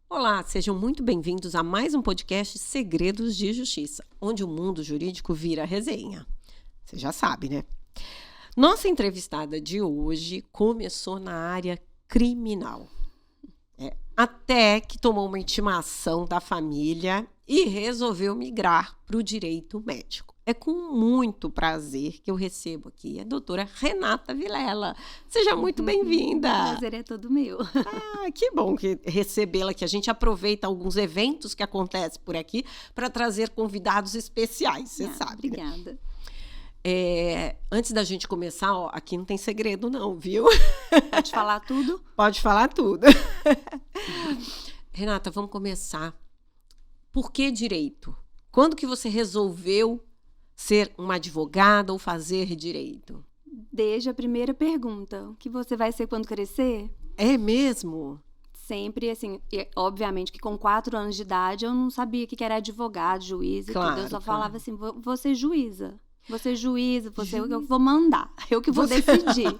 Olá, sejam muito bem-vindos a mais um podcast Segredos de Justiça, onde o mundo jurídico vira resenha. Você já sabe, né? Nossa entrevistada de hoje começou na área criminal. Até que tomou uma intimação da família e resolveu migrar para o direito médico. É com muito prazer que eu recebo aqui a doutora Renata Vilela. Seja muito bem-vinda. O prazer é todo meu. Que bom que recebê-la aqui. A gente aproveita alguns eventos que acontecem por aqui para trazer convidados especiais, você sabe. Obrigada. Né? Antes da gente começar, aqui não tem segredo não, viu? Pode falar tudo? Pode falar tudo. Renata, vamos começar. Por que direito? Quando que você resolveu ser uma advogada ou fazer direito? Desde a primeira pergunta. O que você vai ser quando crescer? É mesmo? Sempre, assim, obviamente que com 4 anos de idade eu não sabia o que era advogado, juiz e tudo. Eu só falava assim, vou ser juíza. Você juíza, eu vou mandar, eu que vou decidir.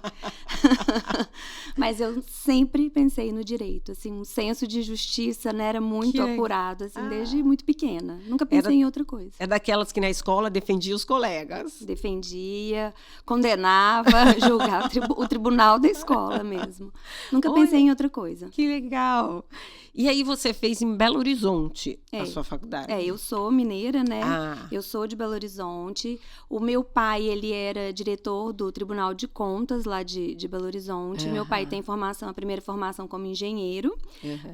Mas eu sempre pensei no direito, assim, um senso de justiça, né, era muito apurado, assim, desde muito pequena. Nunca pensei em outra coisa. É daquelas que na escola defendia os colegas. Defendia, condenava, julgava o tribunal da escola mesmo. Nunca pensei em outra coisa. Que legal! E aí você fez em Belo Horizonte a sua faculdade? Eu sou mineira, né? Eu sou de Belo Horizonte. O meu pai, ele era diretor do Tribunal de Contas lá de Belo Horizonte. Meu pai tem a primeira formação como engenheiro,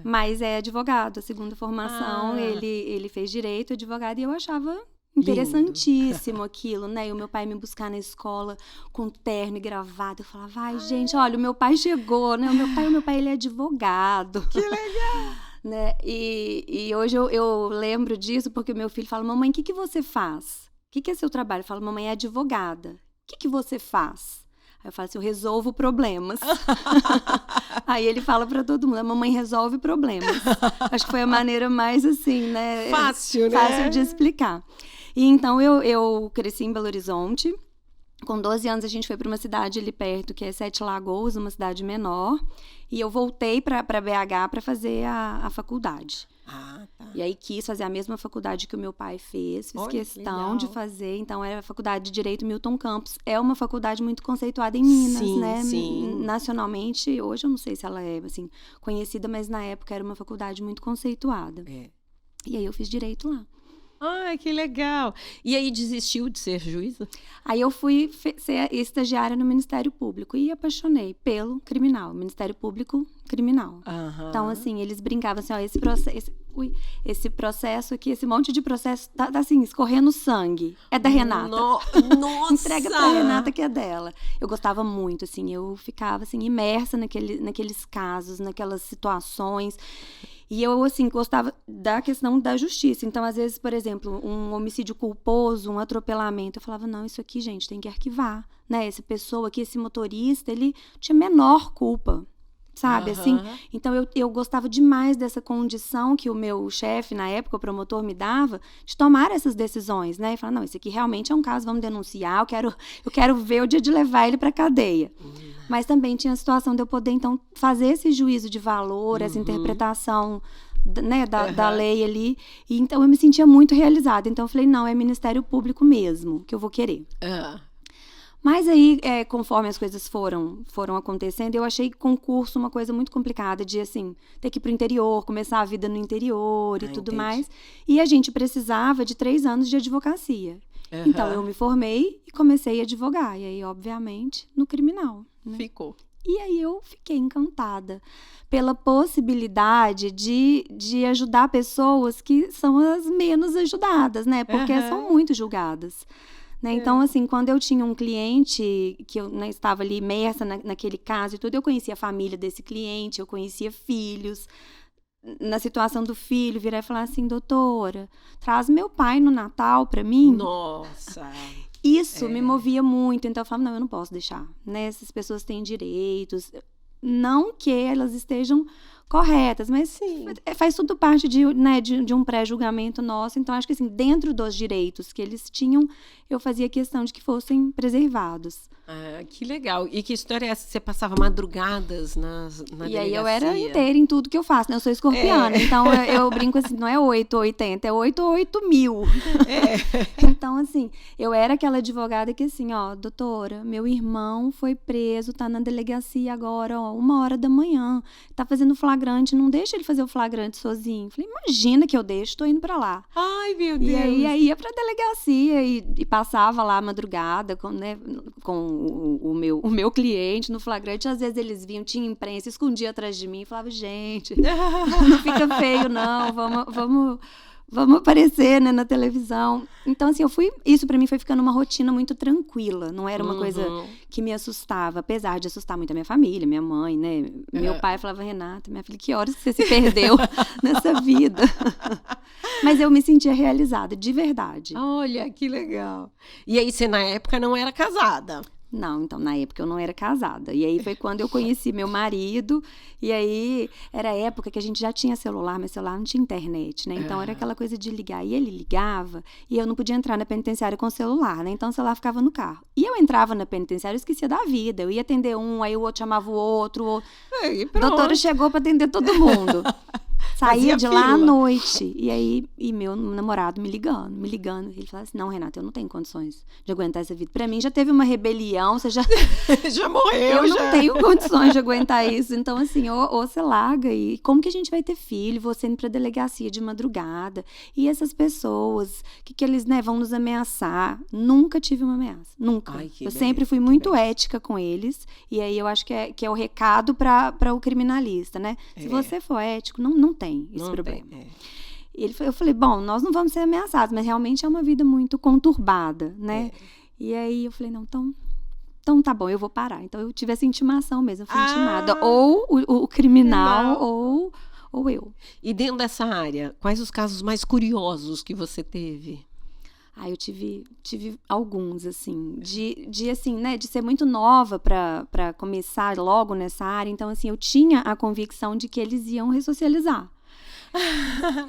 mas é advogado. A segunda formação, ele fez direito, advogado, e eu achava interessantíssimo aquilo, né? E o meu pai me buscar na escola com terno e gravata. Eu falava, gente, olha, o meu pai chegou, né? O meu pai ele é advogado. Que legal! Né? E hoje eu lembro disso porque o meu filho fala, mamãe, o que você faz? O que é seu trabalho? Eu falo, mamãe, é advogada. O que você faz? Aí eu falo assim, eu resolvo problemas. Aí ele fala pra todo mundo, a mamãe resolve problemas. Acho que foi a maneira mais assim, né? Fácil, né? Fácil de explicar. E então eu cresci em Belo Horizonte. Com 12 anos a gente foi para uma cidade ali perto, que é Sete Lagoas, uma cidade menor. E eu voltei para BH para fazer a faculdade. Tá. E aí quis fazer a mesma faculdade que o meu pai fez. Fiz questão de fazer. Então era a Faculdade de Direito Milton Campos. É uma faculdade muito conceituada em Minas, né? Sim. Nacionalmente, hoje eu não sei se ela é assim, conhecida, mas na época era uma faculdade muito conceituada. E aí eu fiz direito lá. Ai, que legal! E aí desistiu de ser juíza? Aí eu fui ser estagiária no Ministério Público e apaixonei pelo criminal, Ministério Público criminal. Então, assim, eles brincavam assim, ó, esse processo aqui, esse monte de processo tá assim, escorrendo sangue. É da Renata. Nossa! Entrega pra Renata que é dela. Eu gostava muito, assim, eu ficava assim, imersa naqueles casos, naquelas situações. E eu, assim, gostava da questão da justiça. Então, às vezes, por exemplo, um homicídio culposo, um atropelamento, eu falava, não, isso aqui, gente, tem que arquivar, né? Essa pessoa aqui, esse motorista, ele tinha menor culpa, sabe, assim? Então, eu gostava demais dessa condição que o meu chefe, na época, o promotor, me dava, de tomar essas decisões, né? E falar, não, esse aqui realmente é um caso, vamos denunciar, eu quero ver o dia de levar ele para cadeia. Mas também tinha a situação de eu poder, então, fazer esse juízo de valor, essa interpretação, né, da lei ali. E, então, eu me sentia muito realizada. Então, eu falei, não, é Ministério Público mesmo que eu vou querer. Mas aí, conforme as coisas foram acontecendo, eu achei concurso uma coisa muito complicada de, assim, ter que ir pro interior, começar a vida no interior e tudo mais. E a gente precisava de 3 anos de advocacia. Então, eu me formei e comecei a advogar. E aí, obviamente, no criminal. Né? Ficou. E aí, eu fiquei encantada pela possibilidade de ajudar pessoas que são as menos ajudadas, né? Porque são muito julgadas. Né? Então, assim, quando eu tinha um cliente que eu, né, estava ali imersa naquele caso e tudo, eu conhecia a família desse cliente, eu conhecia filhos. Na situação do filho, virar e falar assim, doutora, traz meu pai no Natal para mim. Nossa! Isso me movia muito. Então, eu falava, não, eu não posso deixar. Né? Essas pessoas têm direitos. Não que elas estejam corretas, mas faz tudo parte de um pré-julgamento nosso. Então, acho que assim, dentro dos direitos que eles tinham, eu fazia questão de que fossem preservados. Ah, que legal. E que história é essa? Você passava madrugadas na delegacia? Aí eu era inteira em tudo que eu faço, né? Eu sou escorpiana, então eu brinco assim, não é 8 ou 80, é 8 ou 8.000. Então, assim, eu era aquela advogada que assim, ó, doutora, meu irmão foi preso, tá na delegacia agora, ó, 1h da manhã, tá fazendo flagrante, não deixa ele fazer o flagrante sozinho. Falei, imagina que eu deixo, tô indo pra lá. Ai, meu Deus. E aí ia pra delegacia e passava lá a madrugada com o meu cliente no flagrante. Às vezes eles vinham, tinha imprensa, escondia atrás de mim e falava, gente, não fica feio não, vamos aparecer, né, na televisão. Então, assim, isso pra mim foi ficando uma rotina muito tranquila, não era uma coisa que me assustava, apesar de assustar muito a minha família, minha mãe, né, meu pai falava, Renata, minha filha, que horas que você se perdeu nessa vida? Mas eu me sentia realizada, de verdade. Olha, que legal. E aí, você na época não era casada? Não, então, na época eu não era casada. E aí foi quando eu conheci meu marido. E aí era a época que a gente já tinha celular, mas celular não tinha internet, né? Então era aquela coisa de ligar. E ele ligava e eu não podia entrar na penitenciária com o celular, né? Então o celular ficava no carro. E eu entrava na penitenciária e esquecia da vida. Eu ia atender um, aí o outro chamava o outro. A doutora chegou para atender todo mundo. Saía de lá à noite. E aí, meu namorado me ligando. Ele falava assim, não, Renata, eu não tenho condições de aguentar essa vida. Pra mim, já teve uma rebelião, você já... já morreu, eu não tenho condições de aguentar isso. Então, assim, ou você larga e como que a gente vai ter filho? Você indo pra delegacia de madrugada. E essas pessoas, que eles, né, vão nos ameaçar. Nunca tive uma ameaça. Nunca. Ai, eu sempre fui muito ética com eles. E aí, eu acho que é o recado pra o criminalista, né? Se você for ético, não tem esse problema. Eu falei, bom, nós não vamos ser ameaçados, mas realmente é uma vida muito conturbada, né? E aí eu falei, não, então tá bom, eu vou parar. Então eu tive essa intimação mesmo, eu fui intimada. Ou o criminal, ou eu. E dentro dessa área, quais os casos mais curiosos que você teve? Eu tive alguns, assim, de assim, né, de ser muito nova para começar logo nessa área. Então, assim, eu tinha a convicção de que eles iam ressocializar.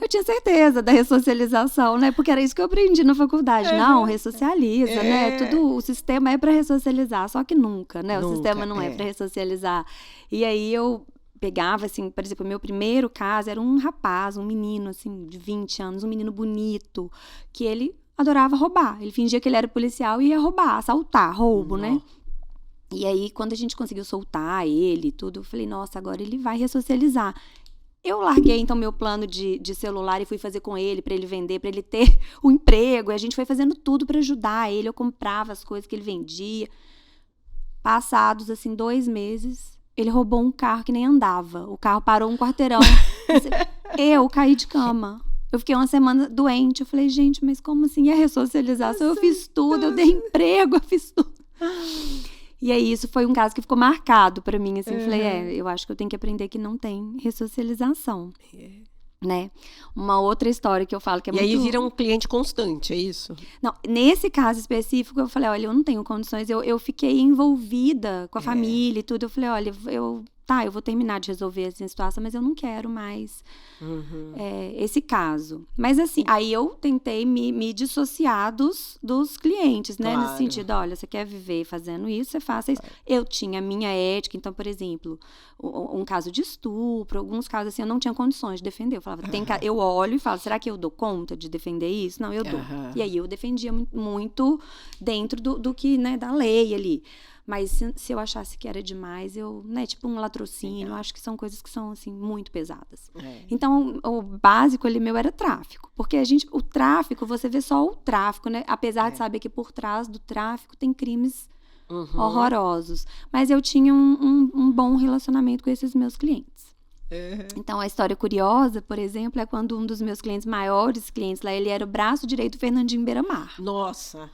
Eu tinha certeza da ressocialização, né? Porque era isso que eu aprendi na faculdade. Não, ressocializa, né? O sistema é para ressocializar, só que nunca, né? O sistema não é para ressocializar. E aí eu pegava, assim, por exemplo, meu primeiro caso era um rapaz, um menino, assim, de 20 anos, um menino bonito, que ele adorava roubar. Ele fingia que ele era policial e ia roubar, assaltar, roubo, né? E aí, quando a gente conseguiu soltar ele e tudo, eu falei, nossa, agora ele vai ressocializar. Eu larguei, então, meu plano de celular e fui fazer com ele, para ele vender, para ele ter o emprego. E a gente foi fazendo tudo para ajudar ele. Eu comprava as coisas que ele vendia. Passados, assim, 2 meses, ele roubou um carro que nem andava. O carro parou um quarteirão. Eu caí de cama. Eu fiquei 1 semana doente. Eu falei, gente, mas como assim? É ressocialização? Eu fiz tudo, eu dei emprego, eu fiz tudo. E aí, isso foi um caso que ficou marcado pra mim, assim, eu falei, eu acho que eu tenho que aprender que não tem ressocialização, né? Uma outra história que eu falo que é muito... E aí vira um cliente constante, é isso? Não, nesse caso específico, eu falei, olha, eu não tenho condições, eu fiquei envolvida com a família e tudo, eu falei, olha, eu vou terminar de resolver essa situação, mas eu não quero mais esse caso. Mas assim, aí eu tentei me dissociar dos clientes, né? Claro. Nesse sentido, olha, você quer viver fazendo isso, você faça isso. Eu tinha a minha ética, então, por exemplo, um caso de estupro, alguns casos assim, eu não tinha condições de defender. Eu falava, eu olho e falo, será que eu dou conta de defender isso? Não, eu dou. E aí eu defendia muito dentro do que, né, da lei ali. Mas se eu achasse que era demais, né, tipo um latrocínio, eu acho que são coisas que são, assim, muito pesadas. Então, o básico ali meu era tráfico. Porque o tráfico, você vê só o tráfico, né? Apesar de saber que por trás do tráfico tem crimes horrorosos. Mas eu tinha um bom relacionamento com esses meus clientes. Então, a história curiosa, por exemplo, é quando um dos meus maiores clientes lá, ele era o braço direito do Fernandinho Beiramar. Nossa!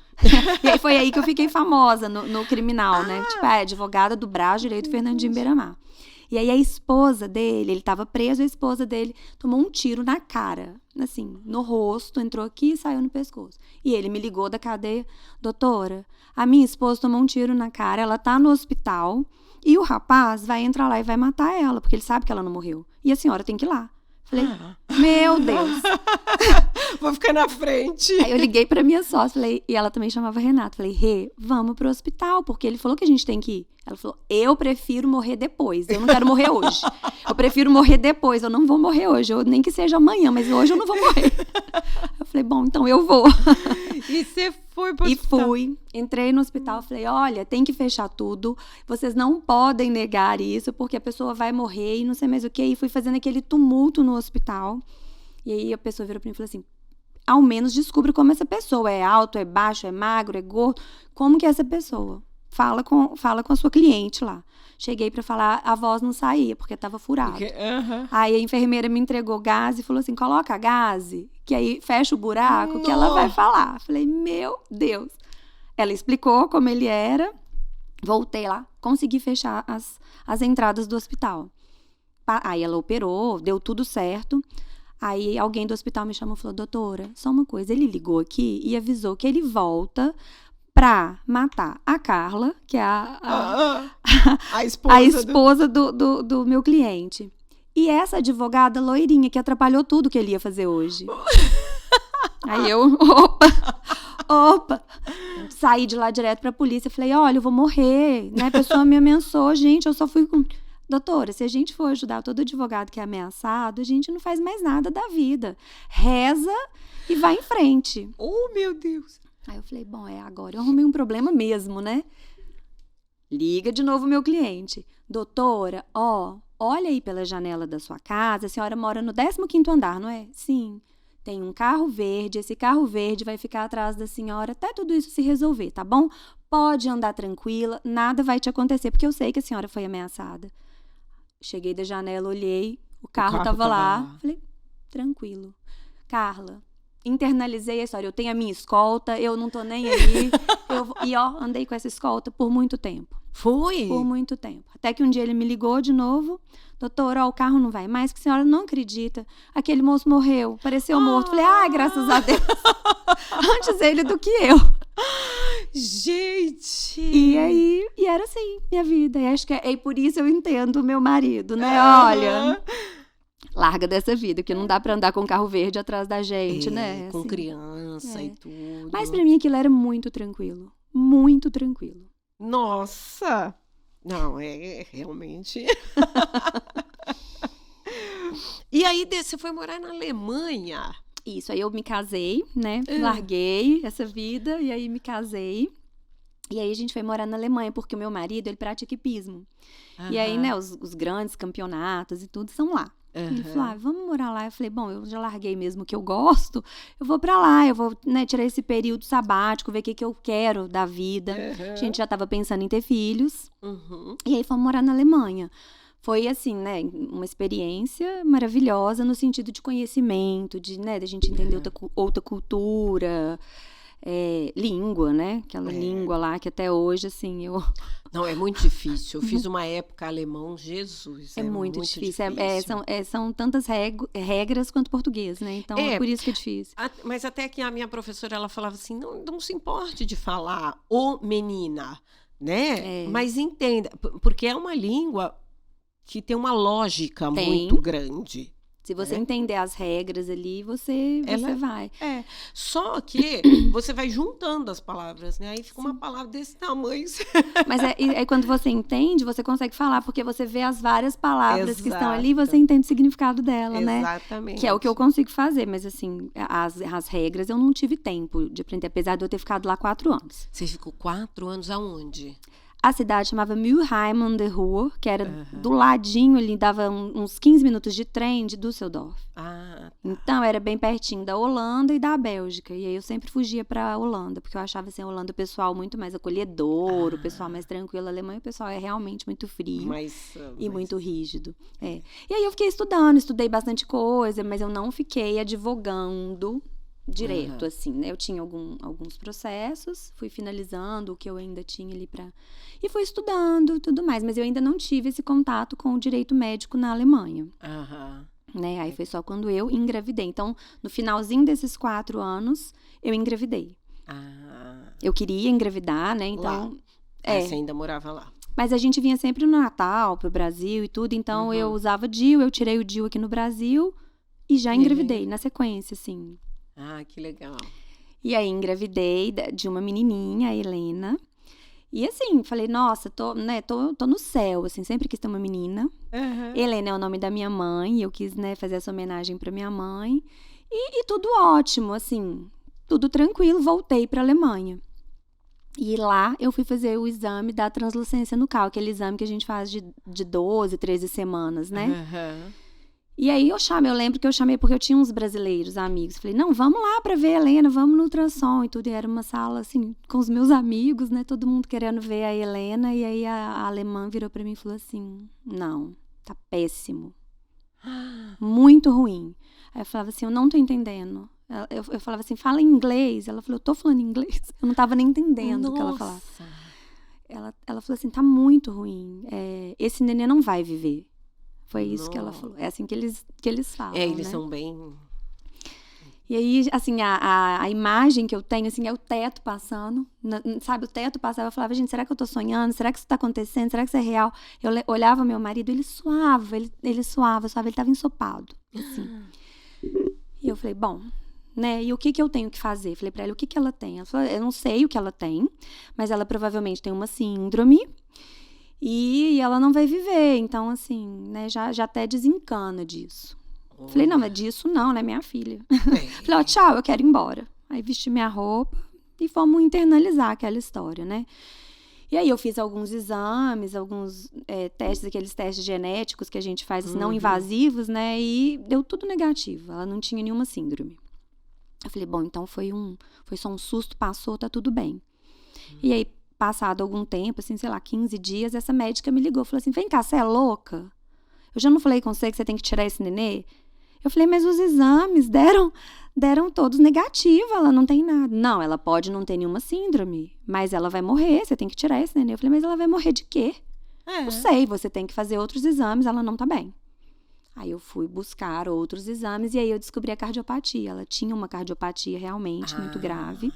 E aí foi aí que eu fiquei famosa no criminal, né? Tipo, advogada do braço direito do Fernandinho Beiramar. E aí a esposa dele, ele estava preso, a esposa dele tomou um tiro na cara, assim, no rosto, entrou aqui e saiu no pescoço. E ele me ligou da cadeia, doutora, a minha esposa tomou um tiro na cara, ela tá no hospital... E o rapaz vai entrar lá e vai matar ela, porque ele sabe que ela não morreu. e a senhora tem que ir lá. Falei, meu Deus. Vou ficar na frente. Aí eu liguei pra minha sócia, falei, e ela também chamava Renata. Falei, Rê, vamos pro hospital, porque ele falou que a gente tem que ir. Ela falou, eu prefiro morrer depois, eu não quero morrer hoje. Eu prefiro morrer depois, eu não vou morrer hoje, nem que seja amanhã, mas hoje eu não vou morrer. Eu falei, bom, então eu vou. E você foi pro hospital? E fui, entrei no hospital, falei, olha, tem que fechar tudo, vocês não podem negar isso, porque a pessoa vai morrer e não sei mais o que. E fui fazendo aquele tumulto no hospital. E aí a pessoa virou pra mim e falou assim, ao menos descubra como essa pessoa é alto, é baixo, é magro, é gordo, como que é essa pessoa. Fala com a sua cliente lá. Cheguei pra falar, a voz não saía, porque tava furado. Aí a enfermeira me entregou gás e falou assim, coloca gás, que aí fecha o buraco, que ela vai falar. Falei, meu Deus. Ela explicou como ele era, voltei lá, consegui fechar as entradas do hospital. Aí ela operou, deu tudo certo. Aí alguém do hospital me chamou e falou, doutora, só uma coisa, ele ligou aqui e avisou que ele volta pra matar a Carla, que é a esposa do meu cliente. E essa advogada loirinha que atrapalhou tudo que ele ia fazer hoje. Aí eu, opa, saí de lá direto pra polícia, falei, olha, eu vou morrer, né? A pessoa me ameaçou, gente, eu só fui com... Doutora, se a gente for ajudar todo advogado que é ameaçado, a gente não faz mais nada da vida. Reza e vai em frente. Oh, meu Deus. Aí eu falei, bom, agora eu arrumei um problema mesmo, né? Liga de novo o meu cliente. Doutora, olha aí pela janela da sua casa, a senhora mora no 15º andar, não é? Sim. Tem um carro verde, esse carro verde vai ficar atrás da senhora até tudo isso se resolver, tá bom? Pode andar tranquila, nada vai te acontecer, porque eu sei que a senhora foi ameaçada. Cheguei da janela, olhei, o carro tava lá. Falei, tranquilo. Carla, internalizei a história. Eu tenho a minha escolta, eu não tô nem aí. Andei com essa escolta por muito tempo. Foi? Por muito tempo. Até que um dia ele me ligou de novo. Doutor, o carro não vai mais, que a senhora não acredita. Aquele moço morreu, pareceu morto. Falei, graças a Deus. Antes ele do que eu. Gente! E era assim, minha vida. E acho que é por isso eu entendo o meu marido, né? Olha, larga dessa vida, que não dá pra andar com um carro verde atrás da gente, né? Com assim, criança e tudo. Mas pra mim aquilo era muito tranquilo. Muito tranquilo. Nossa! Não, realmente... E aí, você foi morar na Alemanha? Isso, aí eu me casei, né? Larguei essa vida e aí me casei. E aí a gente foi morar na Alemanha, porque o meu marido, ele pratica hipismo. E aí, né, os grandes campeonatos e tudo são lá. Ele falou, vamos morar lá. Eu falei, bom, eu já larguei mesmo o que eu gosto, eu vou pra lá, eu vou, né, tirar esse período sabático, ver o que eu quero da vida. A gente já tava pensando em ter filhos. E aí fomos morar na Alemanha. Foi, assim, né, uma experiência maravilhosa no sentido de conhecimento, de, né, da gente entender outra cultura, língua, né, aquela língua lá que até hoje, assim, eu... Não, é muito difícil. Eu fiz uma época alemão, Jesus, é muito difícil. São tantas regras quanto português, né, então é por isso que é difícil. Mas até que a minha professora, ela falava assim, não se importe de falar menina, né, mas entenda, porque é uma língua... que tem uma lógica muito grande. Se você entender as regras ali, você vai. Só que você vai juntando as palavras, né? Aí fica uma palavra desse tamanho. Mas aí quando você entende, você consegue falar, porque você vê as várias palavras que estão ali e você entende o significado dela, né? Exatamente. Que é o que eu consigo fazer, mas assim, as regras eu não tive tempo de aprender, apesar de eu ter ficado lá 4 anos. Você ficou 4 anos aonde? A cidade chamava Mülheim an der Ruhr, que era do ladinho ali, dava uns 15 minutos de trem de Düsseldorf. Tá. Então, era bem pertinho da Holanda e da Bélgica. E aí, eu sempre fugia pra Holanda, porque eu achava, assim, a Holanda o pessoal muito mais acolhedor, o pessoal mais tranquilo. A Alemanha, o pessoal é realmente muito frio e muito rígido. E aí, eu fiquei estudei bastante coisa, mas eu não fiquei advogando direto, assim, né? Eu tinha alguns processos, fui finalizando o que eu ainda tinha ali e fui estudando e tudo mais, mas eu ainda não tive esse contato com o direito médico na Alemanha. Né? Aí foi só quando eu engravidei. Então, no finalzinho desses 4 anos, eu engravidei. Eu queria engravidar, né? Então... Você ainda morava lá? Mas a gente vinha sempre no Natal pro Brasil e tudo, então eu usava DIU, eu tirei o DIU aqui no Brasil e já engravidei na sequência, assim. Ah, que legal. E aí engravidei de uma menininha, a Helena. E assim, falei, nossa, tô no céu, assim, sempre quis ter uma menina. Helena é o nome da minha mãe, eu quis, né, fazer essa homenagem pra minha mãe. E tudo ótimo, assim, tudo tranquilo, voltei pra Alemanha. E lá eu fui fazer o exame da translucência nucal, aquele exame que a gente faz de 12, 13 semanas, né? E aí eu lembro que eu chamei porque eu tinha uns brasileiros amigos. Falei, não, vamos lá pra ver a Helena, vamos no ultrassom e tudo. E era uma sala, assim, com os meus amigos, né? Todo mundo querendo ver a Helena. E aí a alemã virou pra mim e falou assim, não, tá péssimo. Muito ruim. Aí eu falava assim, eu não tô entendendo. Eu falava assim, fala em inglês. Ela falou, eu tô falando inglês. Eu não tava nem entendendo o que ela falava. Ela falou assim, tá muito ruim. Esse neném não vai viver. Foi isso que ela falou. É assim que eles falam, eles né? são bem... E aí, assim, a imagem que eu tenho, assim, é o teto passando. Sabe, o teto passava, eu falava, gente, será que eu tô sonhando? Será que isso tá acontecendo? Será que isso é real? Eu olhava meu marido, ele suava, ele tava ensopado, assim. E eu falei, bom, né, e o que eu tenho que fazer? Falei pra ela, o que ela tem? Ela falou, eu não sei o que ela tem, mas ela provavelmente tem uma síndrome e ela não vai viver. Então, assim, né, já até desencana disso. Falei, não, mas disso não, né, minha filha. Falei, ó, tchau, eu quero ir embora. Aí vesti minha roupa e fomos internalizar aquela história, né? E aí eu fiz alguns exames, alguns testes, aqueles testes genéticos que a gente faz, assim, não invasivos, né? E deu tudo negativo, ela não tinha nenhuma síndrome. Eu falei, bom, então foi só um susto, passou, tá tudo bem. E aí, passado algum tempo, assim, sei lá, 15 dias, essa médica me ligou, falou assim, vem cá, você é louca? Eu já não falei com você que você tem que tirar esse nenê? Eu falei, mas os exames deram todos negativos, ela não tem nada. Não, ela pode não ter nenhuma síndrome, mas ela vai morrer, você tem que tirar esse nenê. Eu falei, mas ela vai morrer de quê? Não sei, você tem que fazer outros exames, ela não tá bem. Aí eu fui buscar outros exames e aí eu descobri a cardiopatia. Ela tinha uma cardiopatia realmente muito grave.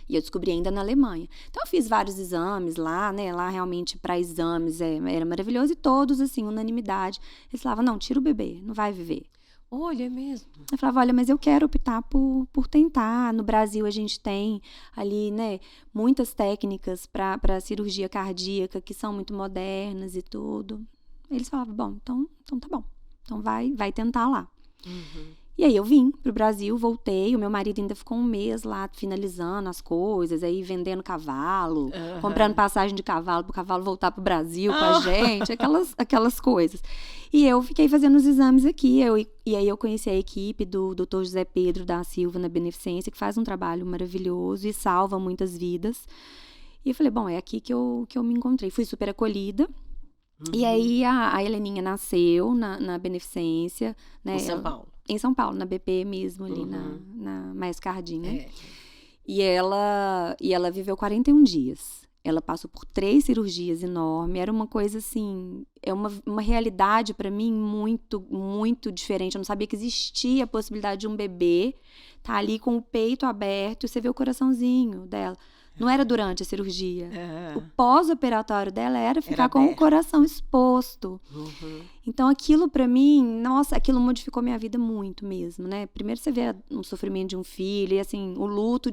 E eu descobri ainda na Alemanha. Então, eu fiz vários exames lá, né? Lá, realmente, para exames, era maravilhoso. E todos, assim, unanimidade. Eles falavam, não, tira o bebê, não vai viver. Olha, é mesmo? Eu falava, olha, mas eu quero optar por tentar. No Brasil, a gente tem ali, né, muitas técnicas para cirurgia cardíaca que são muito modernas e tudo. Eles falavam, bom, então tá bom. Então, vai tentar lá. E aí eu vim pro Brasil, voltei, o meu marido ainda ficou um mês lá finalizando as coisas, aí vendendo cavalo, comprando passagem de cavalo pro cavalo voltar pro Brasil com a gente, aquelas coisas. E eu fiquei fazendo os exames aqui, e aí eu conheci a equipe do Dr. José Pedro da Silva na Beneficência, que faz um trabalho maravilhoso e salva muitas vidas. E eu falei, bom, é aqui que eu me encontrei. Fui super acolhida. E aí a Heleninha nasceu na Beneficência, né? Em São Paulo. Em São Paulo, na BP mesmo, ali na Mais Cardim, né? E ela viveu 41 dias. Ela passou por 3 cirurgias enormes. Era uma coisa, assim, uma realidade para mim muito, muito diferente. Eu não sabia que existia a possibilidade de um bebê estar ali com o peito aberto e você vê o coraçãozinho dela. Não era durante a cirurgia. O pós-operatório dela era ficar com o coração exposto. Então, aquilo pra mim, nossa, aquilo modificou minha vida muito mesmo, né? Primeiro você vê um sofrimento de um filho e, assim, o luto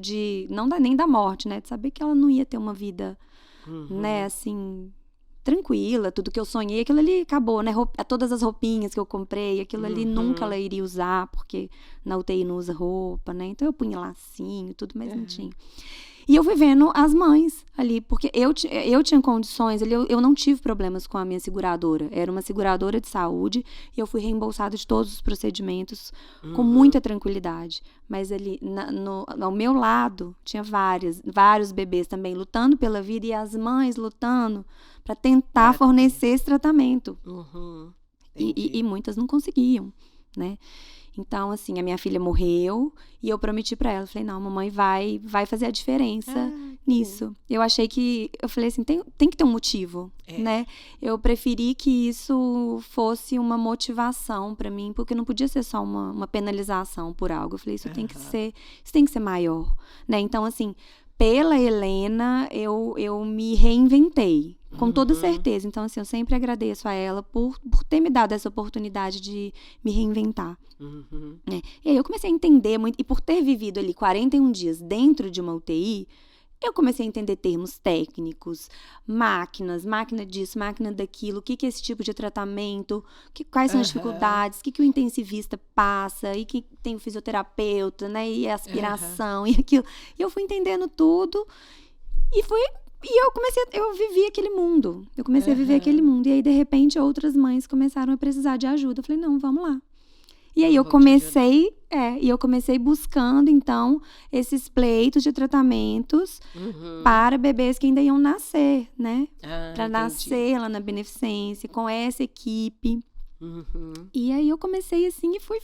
nem da morte, né? De saber que ela não ia ter uma vida, né, assim, tranquila. Tudo que eu sonhei, aquilo ali acabou, né? Todas as roupinhas que eu comprei, aquilo ali nunca ela iria usar, porque na UTI não usa roupa, né? Então, eu punha lacinho, tudo, mas não tinha. E eu fui vendo as mães ali, porque eu tinha condições, eu não tive problemas com a minha seguradora. Era uma seguradora de saúde e eu fui reembolsada de todos os procedimentos com muita tranquilidade. Mas ali, ao meu lado, tinha vários bebês também lutando pela vida e as mães lutando para tentar fornecer esse tratamento. E muitas não conseguiam, né? Então, assim, a minha filha morreu e eu prometi pra ela, falei, não, mamãe vai fazer a diferença nisso. Eu falei assim, tem que ter um motivo, né? Eu preferi que isso fosse uma motivação pra mim, porque não podia ser só uma penalização por algo. Eu falei, isso tem que ser maior, né? Então, assim, pela Helena, eu me reinventei com toda certeza. Então, assim, eu sempre agradeço a ela por ter me dado essa oportunidade de me reinventar. Né? E aí eu comecei a entender muito, e por ter vivido ali 41 dias dentro de uma UTI, eu comecei a entender termos técnicos, máquina disso, máquina daquilo, o que é esse tipo de tratamento, quais são as dificuldades, o que o intensivista passa, e que tem o fisioterapeuta, né, e a aspiração, e aquilo. E eu fui entendendo tudo, e eu vivi aquele mundo. Eu comecei a viver aquele mundo, e aí, de repente, outras mães começaram a precisar de ajuda. Eu falei, não, vamos lá. E aí eu comecei buscando, então, esses pleitos de tratamentos para bebês que ainda iam nascer, né? Para nascer lá na Beneficência, com essa equipe. E aí eu comecei assim e fui.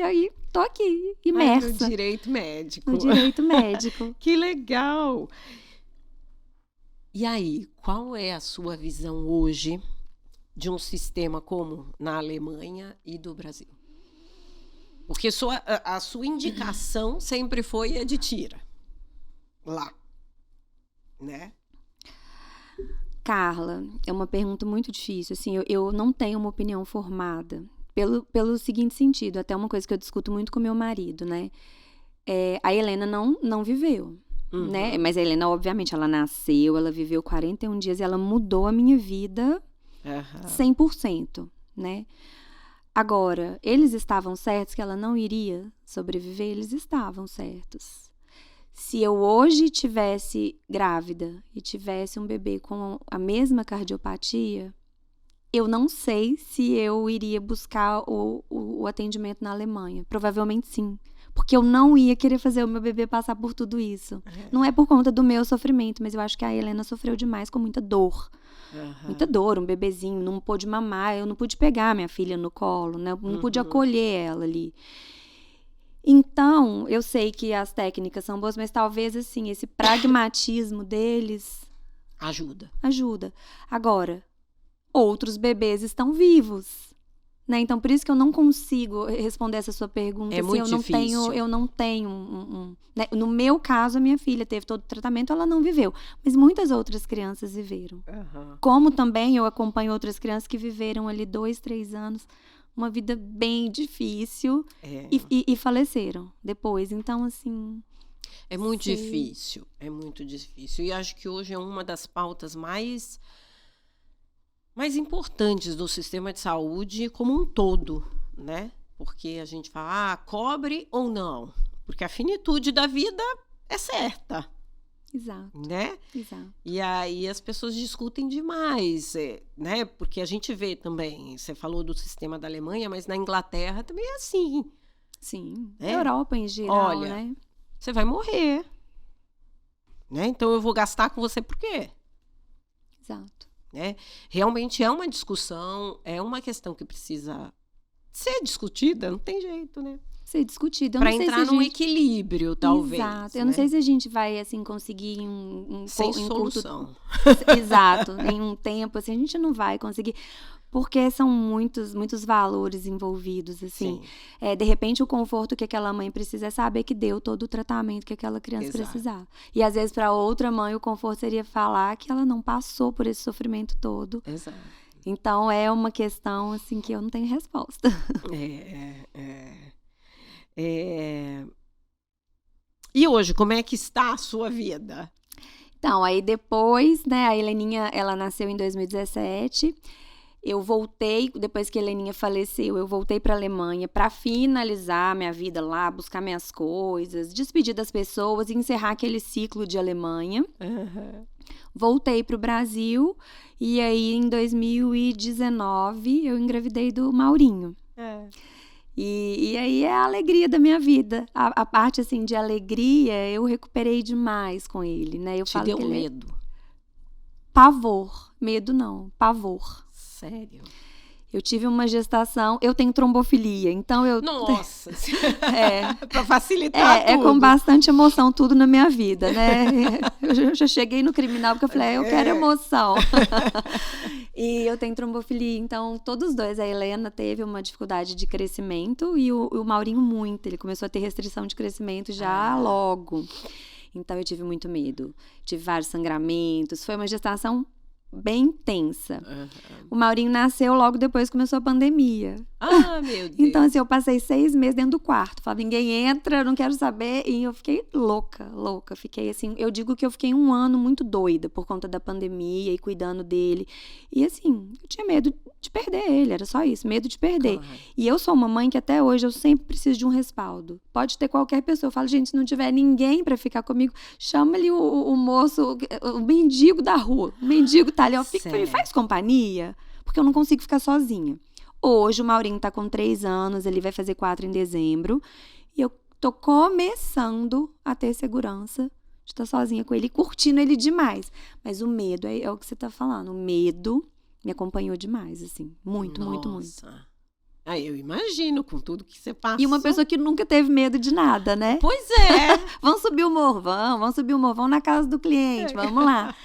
Aí tô aqui, imersa. No direito médico. No direito médico. Que legal! E aí, qual é a sua visão hoje de um sistema como na Alemanha e do Brasil? Porque a sua indicação sempre foi a de tira. Lá. Né? Carla, é uma pergunta muito difícil. Assim, eu não tenho uma opinião formada. Pelo seguinte sentido, até uma coisa que eu discuto muito com meu marido, né? A Helena não viveu. Né? Mas a Helena, obviamente, ela nasceu, ela viveu 41 dias e ela mudou a minha vida 100%, né? Agora, eles estavam certos que ela não iria sobreviver? Eles estavam certos. Se eu hoje tivesse grávida e tivesse um bebê com a mesma cardiopatia, eu não sei se eu iria buscar o atendimento na Alemanha. Provavelmente sim. Porque eu não ia querer fazer o meu bebê passar por tudo isso. Não é por conta do meu sofrimento, mas eu acho que a Helena sofreu demais com muita dor. Muita dor, um bebezinho, não pôde mamar, eu não pude pegar minha filha no colo, né? Eu não pude acolher ela ali. Então, eu sei que as técnicas são boas, mas talvez, assim, esse pragmatismo deles... Ajuda. Agora, outros bebês estão vivos, né? Então, por isso que eu não consigo responder essa sua pergunta. É muito difícil. Eu não tenho né? No meu caso, a minha filha teve todo o tratamento, ela não viveu. Mas muitas outras crianças viveram. Como também eu acompanho outras crianças que viveram ali 2, 3 anos, uma vida bem difícil e faleceram depois. Então, assim... É muito difícil. E acho que hoje é uma das pautas mais importantes do sistema de saúde como um todo, né? Porque a gente fala, cobre ou não? Porque a finitude da vida é certa. Exato. Né? Exato. E aí as pessoas discutem demais, né? Porque a gente vê também, você falou do sistema da Alemanha, mas na Inglaterra também é assim. Sim, na Europa em geral, olha, né? Você vai morrer. Né? Então eu vou gastar com você por quê? Exato. Né? Realmente é uma discussão, é uma questão que precisa ser discutida, não tem jeito, né? Ser discutida. Para entrar num equilíbrio, talvez. Exato. Eu não sei se a gente vai, assim, conseguir sem solução. Exato. Em um tempo, assim, a gente não vai conseguir. Porque são muitos valores envolvidos, assim. De repente, o conforto que aquela mãe precisa é saber que deu todo o tratamento que aquela criança precisava. E, às vezes, para outra mãe, o conforto seria falar que ela não passou por esse sofrimento todo. Exato. Então, é uma questão, assim, que eu não tenho resposta. E hoje, como é que está a sua vida? Então, aí depois, né, a Heleninha, ela nasceu em 2017... Eu voltei, depois que a Heleninha faleceu, eu voltei para a Alemanha para finalizar minha vida lá, buscar minhas coisas, despedir das pessoas e encerrar aquele ciclo de Alemanha. Voltei para o Brasil e aí em 2019 eu engravidei do Maurinho. E aí é a alegria da minha vida. A parte assim de alegria eu recuperei demais com ele, né? Te deu medo? Pavor. Medo não, pavor. Sério? Eu tive uma gestação, eu tenho trombofilia, então eu... Nossa! Para facilitar tudo. É com bastante emoção tudo na minha vida, né? Eu já cheguei no criminal porque eu falei, eu quero emoção. E eu tenho trombofilia, então todos os dois, a Helena teve uma dificuldade de crescimento e o Maurinho muito, ele começou a ter restrição de crescimento já logo. Então eu tive muito medo, tive vários sangramentos, foi uma gestação bem intensa. Uhum. O Maurinho nasceu logo depois que começou a pandemia. Ah, meu Deus. Então, assim, eu passei 6 meses dentro do quarto. Falava, ninguém entra, não quero saber. E eu fiquei louca. Fiquei assim, eu digo que eu fiquei 1 ano muito doida por conta da pandemia e cuidando dele. E assim, eu tinha medo de perder ele, era só isso, medo de perder. Claro. E eu sou uma mãe que até hoje eu sempre preciso de um respaldo. Pode ter qualquer pessoa. Eu falo, gente, se não tiver ninguém pra ficar comigo, chama ali o moço, o mendigo da rua. O mendigo tá ali, ó, me faz companhia, porque eu não consigo ficar sozinha. Hoje o Maurinho tá com 3 anos, ele vai fazer 4 em dezembro. E eu tô começando a ter segurança de estar sozinha com ele e curtindo ele demais. Mas o medo é o que você tá falando. O medo me acompanhou demais, assim. Muito, muito, muito. Ah, eu imagino, com tudo que você passou. E uma pessoa que nunca teve medo de nada, né? Pois é. Vamos subir o morro, vamos subir o morro, vamos na casa do cliente, vamos lá.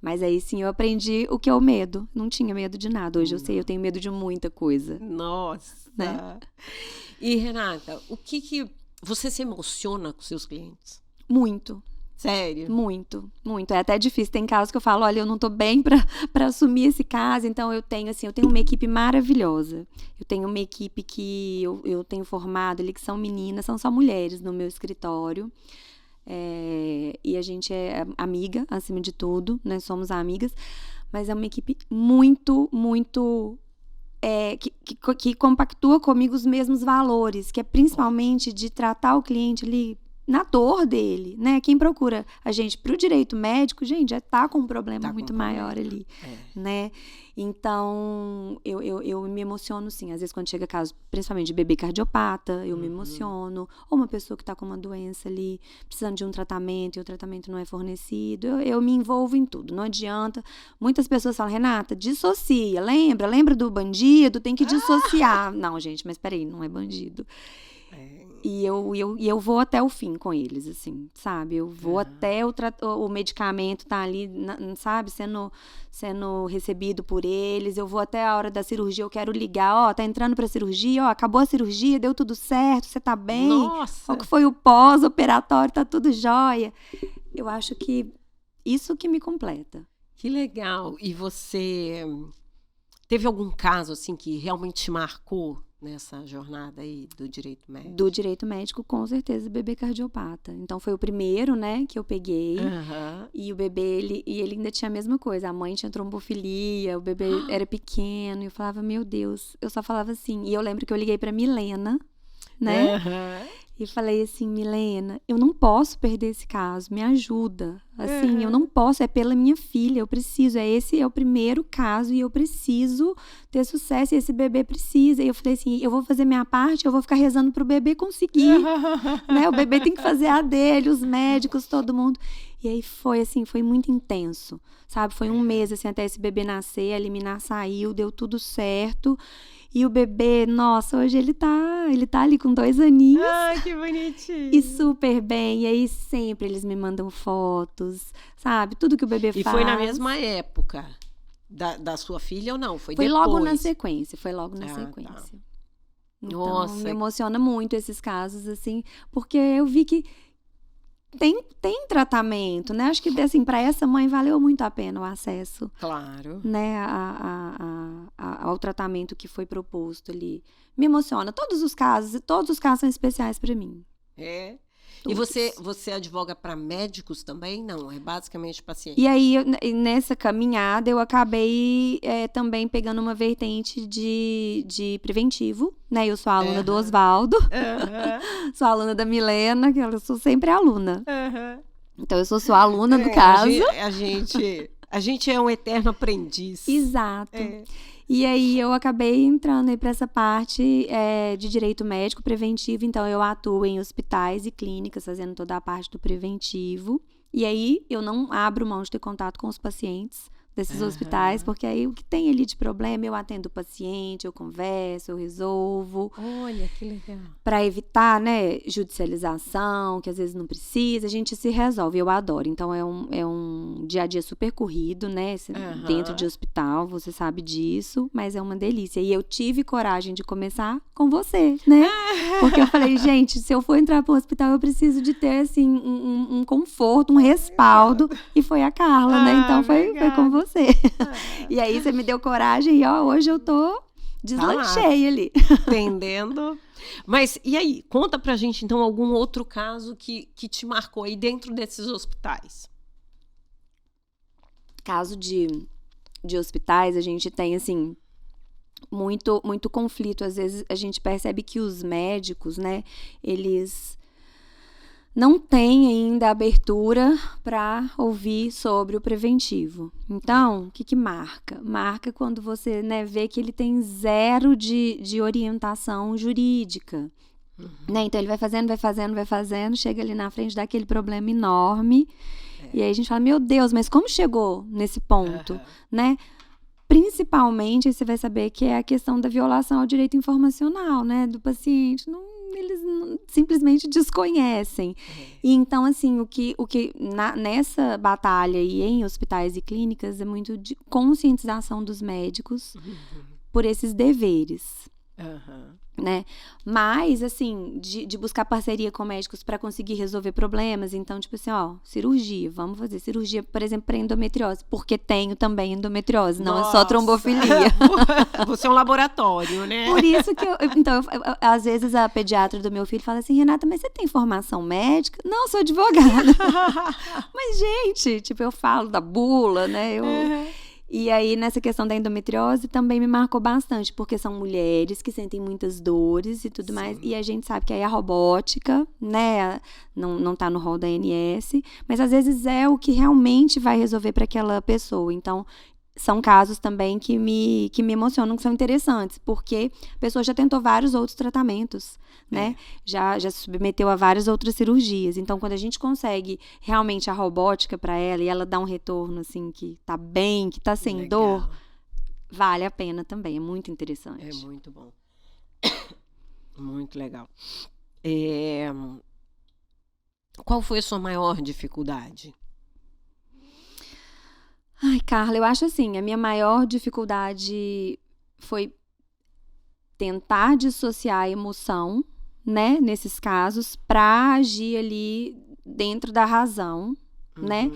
Mas aí sim eu aprendi o que é o medo. Não tinha medo de nada. Hoje eu sei, eu tenho medo de muita coisa. Nossa. Né? E Renata, o que você se emociona com seus clientes? Muito. Sério? Muito, muito. É até difícil. Tem casos que eu falo, olha, eu não tô bem pra assumir esse caso. Então eu tenho uma equipe maravilhosa. Eu tenho uma equipe que eu tenho formado ali, que são meninas, são só mulheres no meu escritório. E a gente é amiga, acima de tudo, né? Somos amigas, mas é uma equipe muito, muito que compactua comigo os mesmos valores, que é principalmente de tratar o cliente ali na dor dele, né? Quem procura a gente pro direito médico, gente, já tá com um problema muito maior ali, né? Então, eu me emociono, sim. Às vezes, quando chega caso, principalmente de bebê cardiopata, eu me emociono. Ou uma pessoa que tá com uma doença ali, precisando de um tratamento, e o tratamento não é fornecido. Eu me envolvo em tudo, não adianta. Muitas pessoas falam, Renata, dissocia. Lembra do bandido? Tem que dissociar. Não, gente, mas peraí, não é bandido. E eu vou até o fim com eles, assim, sabe? Eu vou até o medicamento tá ali, sabe? Sendo recebido por eles. Eu vou até a hora da cirurgia, eu quero ligar. Tá entrando pra cirurgia, acabou a cirurgia, deu tudo certo, você tá bem? Nossa! Qual que foi o pós-operatório, tá tudo jóia. Eu acho que isso que me completa. Que legal! E você teve algum caso, assim, que realmente te marcou nessa jornada aí do direito médico? Do direito médico, com certeza, bebê cardiopata. Então, foi o primeiro, né, que eu peguei. E o bebê, ele ainda tinha a mesma coisa. A mãe tinha trombofilia, o bebê era pequeno. E eu falava, meu Deus. Eu só falava assim. E eu lembro que eu liguei pra Milena, né? E falei assim, Milena, eu não posso perder esse caso, me ajuda. Assim, eu não posso, é pela minha filha, eu preciso. Esse é o primeiro caso e eu preciso ter sucesso e esse bebê precisa. E eu falei assim, eu vou fazer minha parte, eu vou ficar rezando pro bebê conseguir. Né? O bebê tem que fazer a dele, os médicos, todo mundo. E aí foi assim, foi muito intenso, sabe? Foi 1 mês assim, até esse bebê nascer, a liminar saiu, deu tudo certo. E o bebê, nossa, hoje ele tá ali com 2 aninhos. Ai, que bonitinho. E super bem. E aí sempre eles me mandam fotos, sabe? Tudo que o bebê faz. E foi na mesma época da sua filha ou não? Foi depois? Logo na sequência, foi logo na sequência. Tá. Então, Nossa. me emociona muito esses casos, assim, porque eu vi que tem tratamento, né? Acho que, assim, para essa mãe valeu muito a pena o acesso. Claro. Né? Ao tratamento que foi proposto ali. Me emociona. Todos os casos são especiais para mim. Todos. E você advoga para médicos também? Não, é basicamente paciente. E aí, nessa caminhada, eu acabei também pegando uma vertente de preventivo, né? Eu sou aluna do Oswaldo, sou aluna da Milena, que eu sou sempre aluna. Então, eu sou sua aluna do caso. A gente é um eterno aprendiz. Exato. E aí, eu acabei entrando aí para essa parte de direito médico preventivo. Então, eu atuo em hospitais e clínicas, fazendo toda a parte do preventivo. E aí, eu não abro mão de ter contato com os pacientes desses hospitais, porque aí o que tem ali de problema, eu atendo o paciente, eu converso, eu resolvo. Olha, que legal. Para evitar, né, judicialização, que às vezes não precisa, a gente se resolve, eu adoro. Então, é um dia a dia super corrido, né, dentro de hospital, você sabe disso, mas é uma delícia. E eu tive coragem de começar com você, né, porque eu falei, gente, se eu for entrar para o hospital, eu preciso de ter, assim, um conforto, um respaldo, e foi a Carla, né, então foi com você. você. E aí você me deu coragem e hoje eu deslanchei ali. Entendendo. Mas, e aí? Conta pra gente, então, algum outro caso que te marcou aí dentro desses hospitais. Caso de hospitais, a gente tem, assim, muito, muito conflito. Às vezes a gente percebe que os médicos, né, eles não têm ainda abertura para ouvir sobre o preventivo. Então, o que marca? Marca quando você, né, vê que ele tem zero de orientação jurídica. Né? Então, ele vai fazendo, chega ali na frente daquele problema enorme. E aí a gente fala, meu Deus, mas como chegou nesse ponto? Né? Principalmente, você vai saber que é a questão da violação ao direito informacional, né, do paciente. Eles simplesmente desconhecem. E então, assim, o que nessa batalha aí em hospitais e clínicas é muito de conscientização dos médicos por esses deveres. Né? Mas, assim, de buscar parceria com médicos para conseguir resolver problemas. Então, tipo assim, cirurgia. Vamos fazer cirurgia, por exemplo, para endometriose. Porque tenho também endometriose, não é só trombofilia. Você é um laboratório, né? Por isso que às vezes a pediatra do meu filho fala assim, Renata, mas você tem formação médica? Não, sou advogada. Mas, gente, tipo, eu falo da bula, né? E aí, nessa questão da endometriose, também me marcou bastante, porque são mulheres que sentem muitas dores e tudo mais, e a gente sabe que aí a robótica, né, não tá no rol da ANS, mas às vezes é o que realmente vai resolver para aquela pessoa. Então, são casos também que me emocionam, que são interessantes, porque a pessoa já tentou vários outros tratamentos, né? Já se submeteu a várias outras cirurgias. Então, quando a gente consegue realmente a robótica para ela e ela dá um retorno, assim, que tá bem, que tá sem dor, vale a pena também. É muito interessante. É muito bom. Muito legal. Qual foi a sua maior dificuldade? Ai, Carla, eu acho assim, a minha maior dificuldade foi tentar dissociar a emoção, né, nesses casos, para agir ali dentro da razão, né?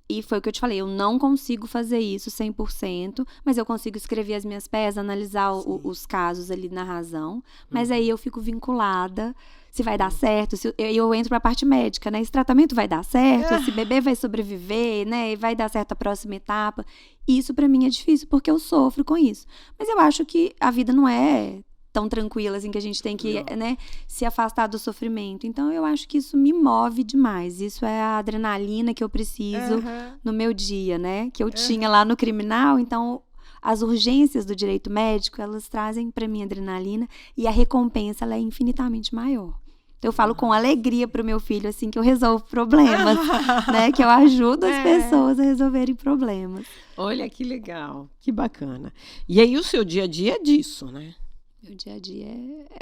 E foi o que eu te falei, eu não consigo fazer isso 100%, mas eu consigo escrever as minhas peças, analisar os casos ali na razão, mas aí eu fico vinculada, se vai dar certo, eu entro para a parte médica, né? Esse tratamento vai dar certo, esse bebê vai sobreviver, né? E vai dar certo a próxima etapa. Isso para mim é difícil, porque eu sofro com isso. Mas eu acho que a vida não é tão tranquila, assim, que a gente tem que, né, se afastar do sofrimento. Então, eu acho que isso me move demais. Isso é a adrenalina que eu preciso no meu dia, né? Que eu tinha lá no criminal. Então, as urgências do direito médico, elas trazem para mim adrenalina e a recompensa, ela é infinitamente maior. Então, eu falo com alegria pro meu filho, assim, que eu resolvo problemas, né? Que eu ajudo as pessoas a resolverem problemas. Olha, que legal, que bacana. E aí, o seu dia a dia é disso, né? Meu dia a dia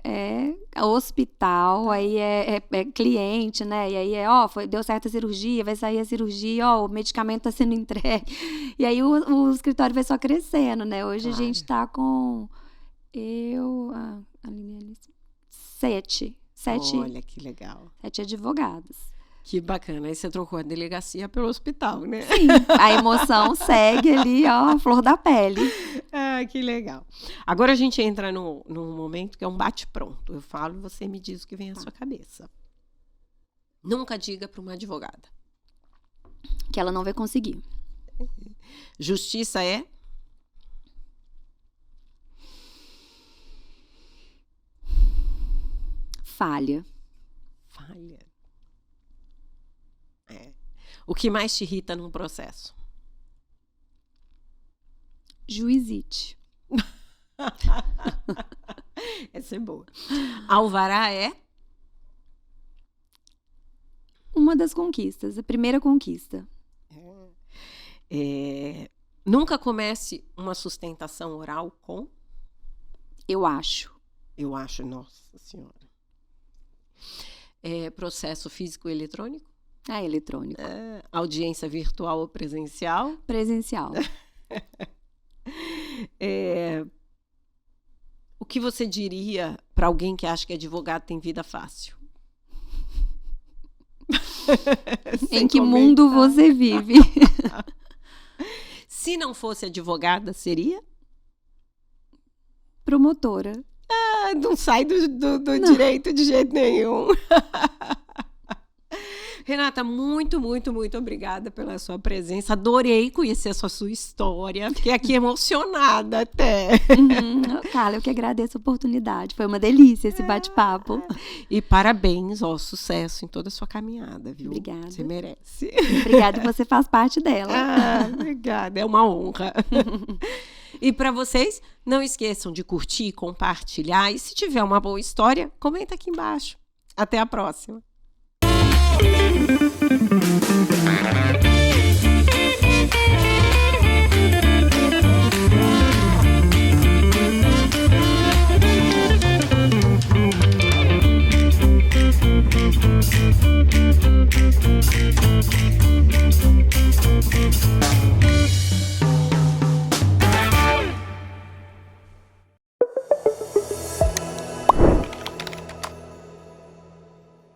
é hospital, aí é cliente, né? E aí deu certo a cirurgia, vai sair a cirurgia, o medicamento tá sendo entregue. E aí o escritório vai só crescendo, né? Hoje a gente tá com a Alice, 7. Olha, que legal. 7 advogados. Que bacana. Aí você trocou a delegacia pelo hospital, né? Sim, a emoção segue ali, a flor da pele. Que legal. Agora a gente entra num momento que é um bate-pronto. Eu falo e você me diz o que vem à sua cabeça. Nunca diga para uma advogada que ela não vai conseguir. Justiça é? Falha. O que mais te irrita num processo? Juizite. Essa é boa. Alvará é? Uma das conquistas, a primeira conquista. Nunca comece uma sustentação oral com? Eu acho, Nossa Senhora. Processo físico e eletrônico? Eletrônico. Audiência virtual ou presencial? Presencial. O que você diria para alguém que acha que advogado tem vida fácil? Em que mundo você vive? Se não fosse advogada, seria? Promotora. Não sai do direito de jeito nenhum. Renata, muito, muito, muito obrigada pela sua presença. Adorei conhecer a sua história. Fiquei aqui emocionada até. Carla, eu que agradeço a oportunidade. Foi uma delícia esse bate-papo. E parabéns, sucesso em toda a sua caminhada, viu? Obrigada. Você merece. Obrigada, você faz parte dela. Obrigada, é uma honra. E para vocês, não esqueçam de curtir, compartilhar. E se tiver uma boa história, comenta aqui embaixo. Até a próxima.